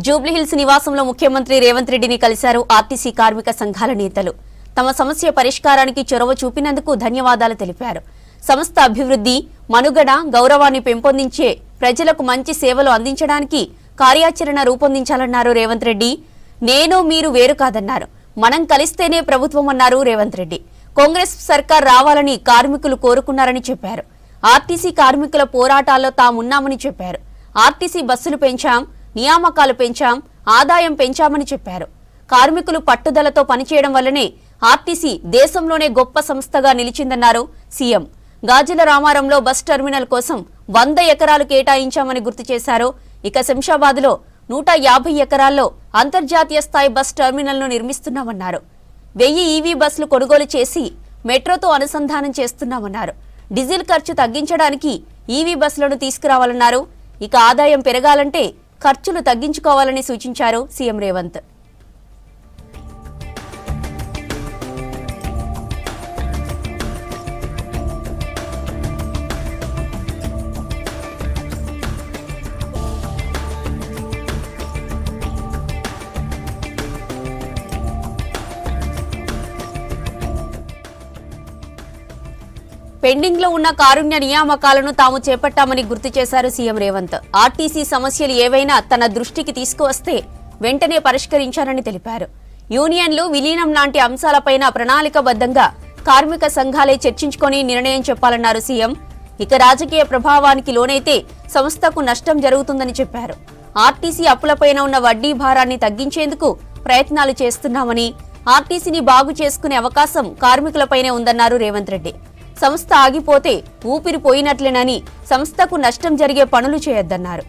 జూబ్లీహిల్స్ నివాసంలో ముఖ్యమంత్రి రేవంత్ రెడ్డిని కలిశారు ఆర్టీసీ కార్మిక సంఘాల నేతలు. తమ సమస్య పరిష్కారానికి చొరవ చూపినందుకు ధన్యవాదాలు తెలిపారు. సంస్థ అభివృద్ధి, మనుగడ, గౌరవాన్ని పెంపొందించే ప్రజలకు మంచి సేవలు అందించడానికి కార్యాచరణ రూపొందించాలన్నారు రేవంత్ రెడ్డి. నేను మీరు వేరు కాదన్నారు. మనం కలిస్తేనే ప్రభుత్వం అన్నారు రేవంత్ రెడ్డి. కాంగ్రెస్ సర్కార్ రావాలని కార్మికులు కోరుకున్నారని చెప్పారు. ఆర్టీసీ కార్మికుల పోరాటాల్లో తామున్నామని చెప్పారు. ఆర్టీసీ బస్సులు పెంచాం, నియామకాలు పెంచాం, ఆదాయం పెంచామని చెప్పారు. కార్మికులు పట్టుదలతో పనిచేయడం వల్లనే ఆర్టీసీ దేశంలోనే గొప్ప సంస్థగా నిలిచిందన్నారు సీఎం. గాజుల రామారంలో బస్ టెర్మినల్ కోసం 100 ఎకరాలు కేటాయించామని గుర్తు చేశారు. ఇక శంషాబాద్లో 150 ఎకరాల్లో అంతర్జాతీయ స్థాయి బస్ టెర్మినల్ను నిర్మిస్తున్నామన్నారు. 1000 ఈవీ బస్సులు కొనుగోలు చేసి మెట్రోతో అనుసంధానం చేస్తున్నామన్నారు. డీజిల్ ఖర్చు తగ్గించడానికి ఈవీ బస్సులను తీసుకురావాలన్నారు. ఇక ఆదాయం పెరగాలంటే ఖర్చులు తగ్గించుకోవాలని సూచించారు సీఎం రేవంత్. పెండింగ్ లో ఉన్న కారుణ్య నియామకాలను తాము చేపట్టామని గుర్తు చేశారు సీఎం రేవంత్. ఆర్టీసీ సమస్యలు ఏవైనా తన దృష్టికి తీసుకువస్తే వెంటనే పరిష్కరించారని తెలిపారు. యూనియన్లు విలీనం లాంటి అంశాలపైన ప్రణాళికబద్ధంగా కార్మిక సంఘాలే చర్చించుకొని నిర్ణయం చెప్పాలన్నారు సీఎం. ఇక రాజకీయ ప్రభావానికి లోనైతే సంస్థకు నష్టం జరుగుతుందని చెప్పారు. ఆర్టీసీ అప్పులపైన ఉన్న వడ్డీ భారాన్ని తగ్గించేందుకు ప్రయత్నాలు చేస్తున్నామని, ఆర్టీసీని బాగు చేసుకునే అవకాశం కార్మికులపైనే ఉందన్నారు రేవంత్ రెడ్డి. సంస్థ ఆగిపోతే ఊపిరి పోయినట్లేనని, సంస్థకు నష్టం జరిగే పనులు చేయొద్దన్నారు.